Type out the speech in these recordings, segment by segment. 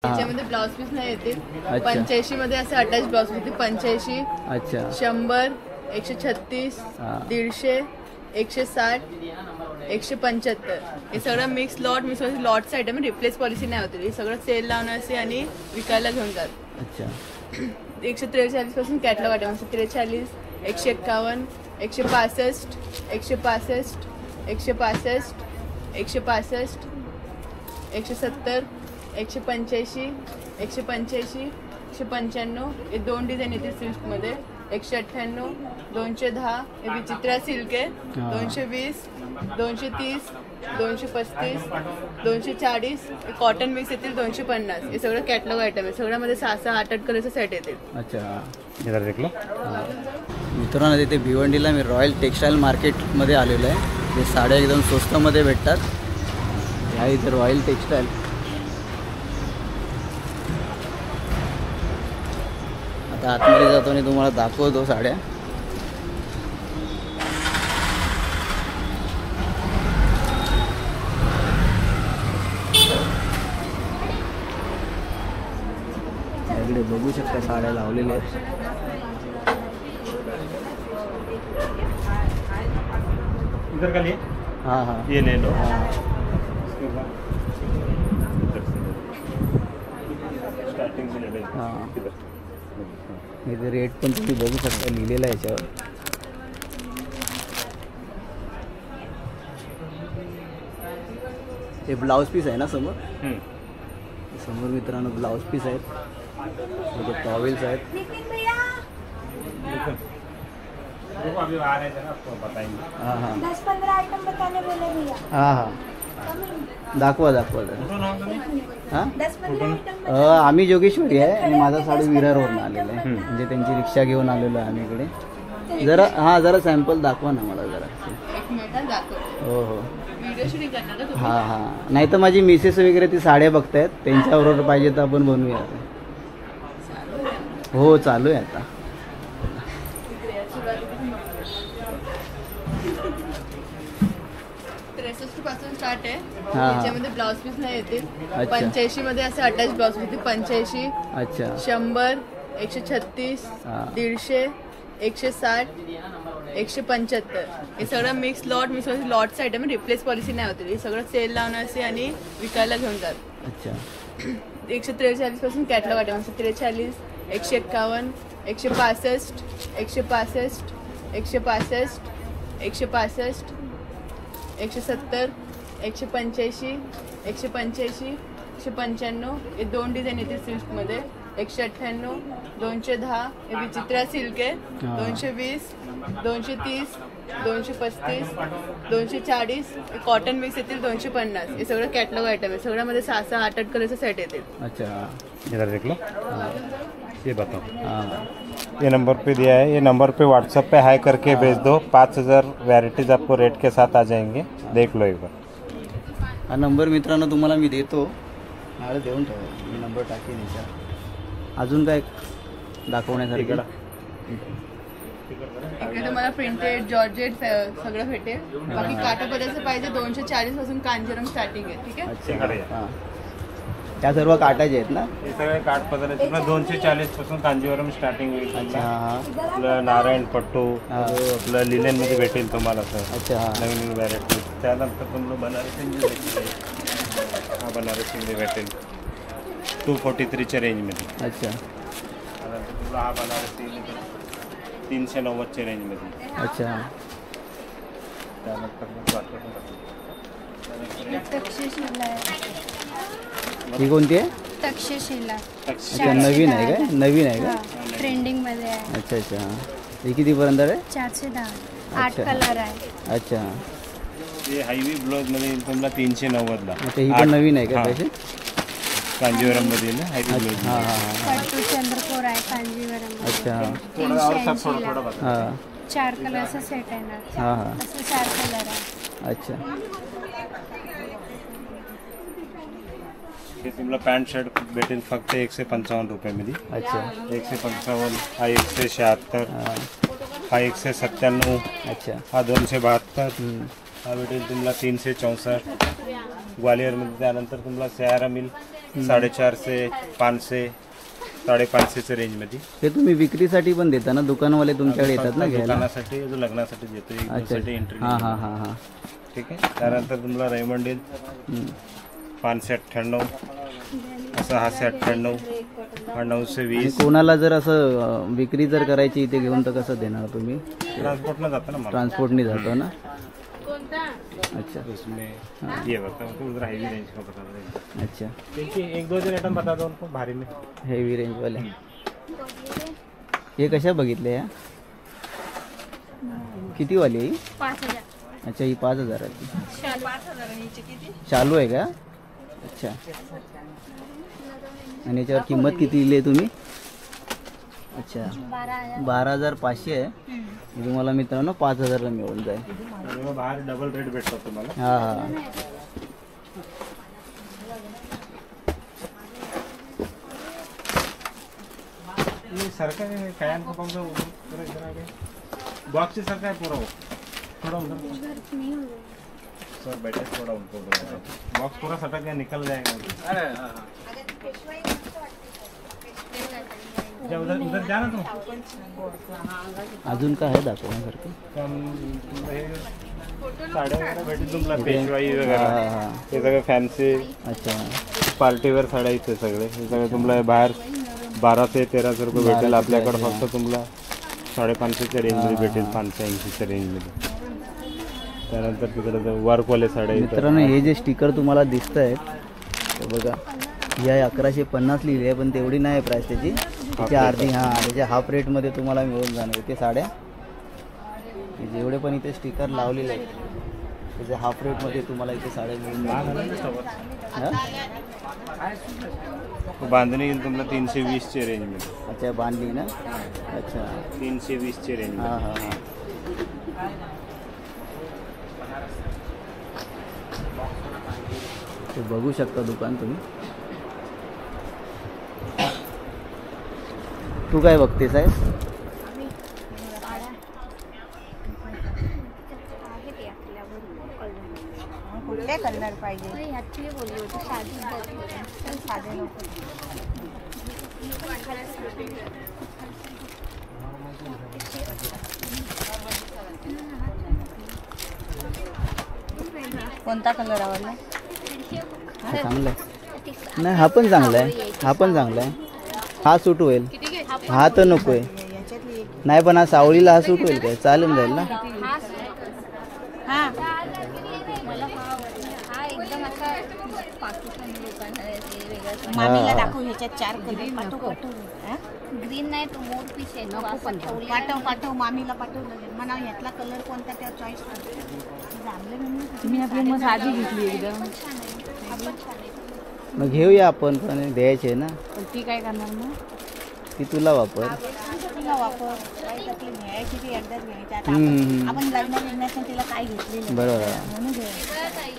त्याच्यामध्ये blouse piece नाही येतील. 85 मध्ये असे अटॅच ब्लाउज होते. 85, अच्छा, 100, 136, 150, 160, 175 हे सगळं मिक्स लॉटचं आयटम आहे. रिप्लेस पॉलिसी नाही होते. हे सगळं सेल लावणं असे आणि विकायला घेऊन जात. अच्छा, 143 पासून कॅटलॉग आयटम 143, 151, 165, 165, 165, 165, 170, 185, 185, 195 हे दोन डिझाईन येतील सिल्कमध्ये. 198, 210 हे विचित्रा सिल्क आहे. 220, 230, 235, 240 हे कॉटन मिक्स येतील. 250 हे सगळं कॅटलॉग आयटम आहे. सगळ्यामध्ये 6-6, 8-8 कलरचा सेट येतील. अच्छा. मित्रांनो, तिथे भिवंडीला मी रॉयल टेक्सटाईल मार्केटमध्ये आलेलो आहे. ते साड्या एकदम स्वस्तामध्ये भेटतात. ह्या इथे रॉयल टेक्सटाईल. आता आतमध्ये जातो आणि तुम्हाला दाखवतो साड्या. इकडे बघू शकता साड्या लावलेल्या आहेत. इधर का लिए? हाँ हाँ, ये ले लो. स्टार्टिंग से ले लो. हाँ, इथे रेट पण तुम्ही बघू शकता लिहिलेला आहे याच्यावर. हे ब्लाउज पीस आहे ना समोर. समोर मित्रांनो ब्लाउज पीस आहेत. टॉवेल्स आहेत. देखो अभी आ रहे थे ना, आपको बताएंगे. हाँ हाँ 10-15 आइटम बताने बोले भैया. हाँ हाँ, दाखवा दाखवा हां. 10-15 आइटम आम्ही जोगेश्वरी आहे आणि माझा साडू विरारवरून आलेला आहे. म्हणजे त्यांची रिक्षा घेऊन आलेलो आहे आम्ही इकडे. जरा हां, जरा सॅम्पल दाखवा ना मला जरा. एक मिनिट दाखवतो. हो हो, व्हिडिओ शूटिंग करणार का तुम्ही? हां हां. नाही तर माझी मिसेस वगैरे ती साड्या बघतायत, त्यांच्याबरोबर पाहिजे तर आपण बनवूया. हो, चालू आहे आता. 63 पासून स्टार्ट आहे. हा. त्याच्यामध्ये ब्लाउज पीस नाही येतील. अच्छा. 85 मध्ये असे अटॅच ब्लाउज होते. 85, अच्छा, 100, 136, हा. 150, 160, 175 हे सगळं मिक्स लॉटचं आयटम आहे. रिप्लेस पॉलिसी नाही होते. हे सगळं सेल लावणं असे आणि विकायला घेऊन जात. अच्छा, 143 पासून कॅटलॉग आयटम 143, 151, 165, 165, 165, 165, 170, 185, 185, 195 हे दोन डिझाईन येतील सिल्कमध्ये. 198, 210 हे विचित्रा सिल्क आहे. 220, 230, 235, 240 हे कॉटन मिक्स येतील. 250 हे सगळं कॅटलॉग आयटम आहे. सगळ्यामध्ये 6-6, 8-8 कलरचा सेट येतील. अच्छा. इधर देख लो. ये बताओ. हाँ, ये नंबर पे दिया है. ये नंबर पे व्हाट्सएप पे हाई करके भेज दो. 5000 वैरायटीज आपको रेट के साथ आ जाएंगे. देख लो एक बार. हा नंबर मित्रांनो तुम्हाला मी देतो. मला देऊन ठेवा, मी नंबर टाकेन याच्यावर. अजून काय दाखवण्यासारखं? इकडे तुम्हाला प्रिंटेड जॉर्जेट सगळं भेटेल. बाकी काठापर्यंत पाहिजे 240 पासून कांजीवरम स्टार्टिंग आहे. ठीक आहे. अच्छा, हां. त्या सर्व काटाचे आहेत ना? हे सगळे काठ पदर आहेत. तुला 240 पासून कांजीवरम स्टार्टिंग होईल. अच्छा, हां. आपलं नारायण पट्टू, आपलं लिलेन मध्ये भेटेल तुम्हाला सर. अच्छा, हां. नवीन व्हॅरायटी. त्यानंतर तुम्हाला बनारसी भेटेल. हा बनारसी भेटेल 243च्या रेंजमध्ये. अच्छा, त्यानंतर तुला हा बनारसी 390च्या रेंजमध्ये. अच्छा, त्यानंतर तक्षशिला आहे. ही कोणती आहे? तक्षशिला अच्छा, नवीन आहे काय? नवीन आहे का? ट्रेंडिंग मध्ये आहे. अच्छा अच्छा, हे कितीपर्यंत आहे? 410. 8 अच्छा. कलर आहे. अच्छा, हे हायवी ब्लाउज मध्ये येईल तुम्हाला 390ला. अच्छा, ही पण नवीन आहे का? हां. त्याचे? कांजीवरम मध्ये ना हायवी ब्लाउज. हां हां हां. पट्टू चंद्रकोर आहे कांजीवरम. अच्छा, थोडं बता. हां 4 कलरचा सेट आहे ना. हां हां. असं 4 कलर आहे. अच्छा, हे तुम्हाला पॅन्ट शर्ट भेटेल फक्त 155 रुपयामध्ये. अच्छा, 155. हा 176. हा 197. अच्छा, हा 272. हा भेटेल तुम्हाला 364. ग्वालियरमध्ये. त्यानंतर तुम्हाला सहारा मिल 450 500 550 रेंजमध्ये. हे तुम्ही विक्रीसाठी पण देता ना? दुकानवाले तुमच्याकडे येतात ना घ्यायला? दुकानासाठी लग्नासाठी देतो, एक दिवसासाठी एंट्री. हां हां हां हां. ठीक आहे. त्यानंतर तुम्हाला रेमंड येईल 598 असं, हा 98 हा 920. कोणाला जर असं विक्री जर करायची इथे घेऊन तर कसं देणार तुम्ही? ट्रांसपोर्टनं जातं ना मला. ट्रांसपोर्टनी जातो ना? अच्छा. उसमें ये बता उधर हेवी रेंज का बता दो. अच्छा, देखिए एक दो दिन आइटम बता दो उनको भारी में. हेवी रेंजवाले. हे कशा बघितले या? किती वाली आहे ही? 5000. अच्छा, ही 5000 आहे. चालू आहे का? अच्छा. आणि याच्यावर किंमत किती दिली आहे तुम्ही? अच्छा, 12,500 आहे. तुम्हाला मित्रांनो 5,000ला मिळून जाईल. बाहेर डबल रेट भेटतो तुम्हाला. हां हां. सरकार कायम को पाऊंगा पूरा इधर आ गए बॉक्स से सरकार पूरा हो थोड़ा उधर सर बैठे थोड़ा उनको बॉक्स पूरा सटक गया निकल जाएगा. अरे हां जब उधर उधर जा ना तुम. अजून काय आहे दाखवण्यासारखं? साड्या वगैरे भेटेल तुम्हाला, पेशवाई वगैरे. हां. हे सगळं फॅन्सी अच्छा, पार्टीवेअर साड्या इथे सगळे. हे सगळे तुम्हाला बाहेर 1200 ते 1300 रुपये भेटेल. आपल्याकडे फक्त तुम्हाला 550च्या रेंजमध्ये भेटेल, 580च्या रेंजमध्ये. त्यानंतर तिकडे वर्कवाले साड्या. मित्रांनो हे जे स्टिकर तुम्हाला दिसत आहेत बघा, या 1150 लिहिली आहे, पण तेवढी नाही प्राईस त्याची. त्याच्या अर्धी, हां त्याच्या हाफ रेटमध्ये तुम्हाला मिळून जाणार इथे साड्या. जेवढे पण इथे स्टिकर लावलेले आहेत त्याच्या हाफ रेटमध्ये तुम्हाला इथे साड्या मिळून जाणार. बांधणी येईल तुम्हाला 320च्या रेंजमध्ये. अच्छा, बांधली ना? अच्छा, 320च्या रेंज. हां हां हां. ते बघू शकता दुकान तुम्ही. तू काय बघतेस आहे? कुठले कलर पाहिजे? ॲक्च्युली बोलली होती साधे नको. कोणता कलर आवडला? चांगला आहे. नाही, हा पण चांगला आहे. हा पण चांगला आहे. हा सूट होईल. हा तर नको आहे. याच्यातली एक. नाही, पण हा सावळीला हा सूट होईल काय? चालेल जाईल ना? हा एकदम असा पाकिस्तानी दुकान आहे ते वेगळं. मामीला दाखव, ह्याच्यात 4 कलर पाठव. ग्रीन नाही तो मोर पीस आहे तो असं ठेवलेला. पाठव पाठव मामीला पाठवलं म्हणा. ह्यातला कलर कोणता त्या चॉईस मी आपली मग साधी घेतली एकदम. मग घेऊया आपण, पण द्यायचे आहे ना. पण ती काय करणार मग? ती तुला वापर. तिला वापर काही त्यातली घ्यायची ती एकदाच घ्यायची. आता आपण लग्न बिग्नात तिला काय घेतलेलं बरोबर आहे. म्हणून घ्यायचं.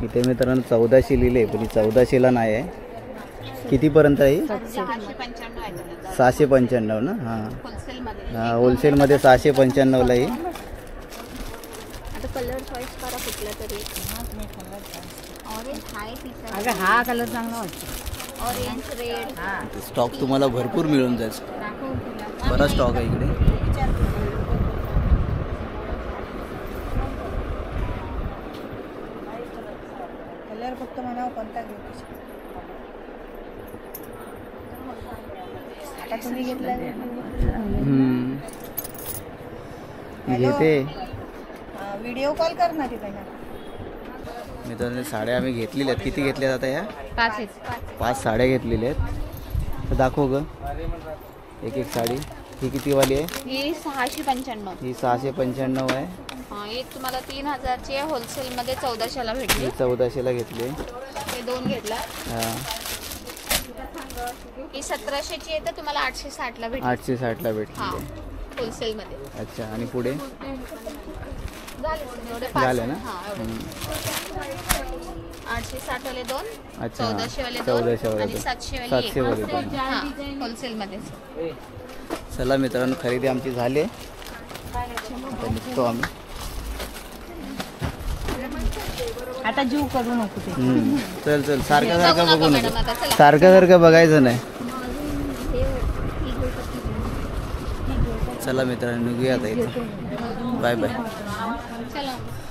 इथे मित्रांनो 1400 लिहिले, पण 1400ला नाही आहे. कितीपर्यंत आहे? 695 ना? हां हां, होलसेलमध्ये 695ला आहे. आता कलर चॉईस करा कुठला तरी. ऑरेंज हाय पीस आहे. अगं हा कलर चांगला वाटतो. ऑरेंज रेड स्टॉक तुम्हाला भरपूर मिळून जाईल. दाखवून तुला. बरा स्टॉक आहे इकडे. कलर फक्त म्हणावं कोणता घ्यायचा. आता तुम्ही घेतला घेते. व्हिडिओ कॉल कर ना तिथे. मित्रांनो साड्या आम्ही घेतलेल्या आहेत. किती घेतल्या आता या? 5 साड्या घेतलेल्या आहेत. तर दाखव ग एक एक साडी. ही किती वाली आहे? ही 695. ही 695 आहे. एक तुम्हाला 3000ची आहे, होलसेलमध्ये 1400ला भेटली. ही 1400ला घेतली. हे 2 घेतला. हां, ही 1700ची आहे तर तुम्हाला 860ला भेटली. 860ला भेटली. हां, होलसेलमध्ये. अच्छा, आणि पुढे झाले ना? हां, 860 वाले 2, अच्छा, 1400 वाले 1400 2 वाले आणि 2. 700 700 वाले वाले 2. हां, होलसेलमध्येच. चला मित्रांनो, खरेदी आमची झाली. आता निघतो आम्ही. आता जीव करू नको ते. चल चल सारखं सारखं बघू बघू नका नको, मॅडम आता, चला. सारखं सारखं बघायचं नाही. चला मित्रांनो निघूया आता इथं. Bye bye. चला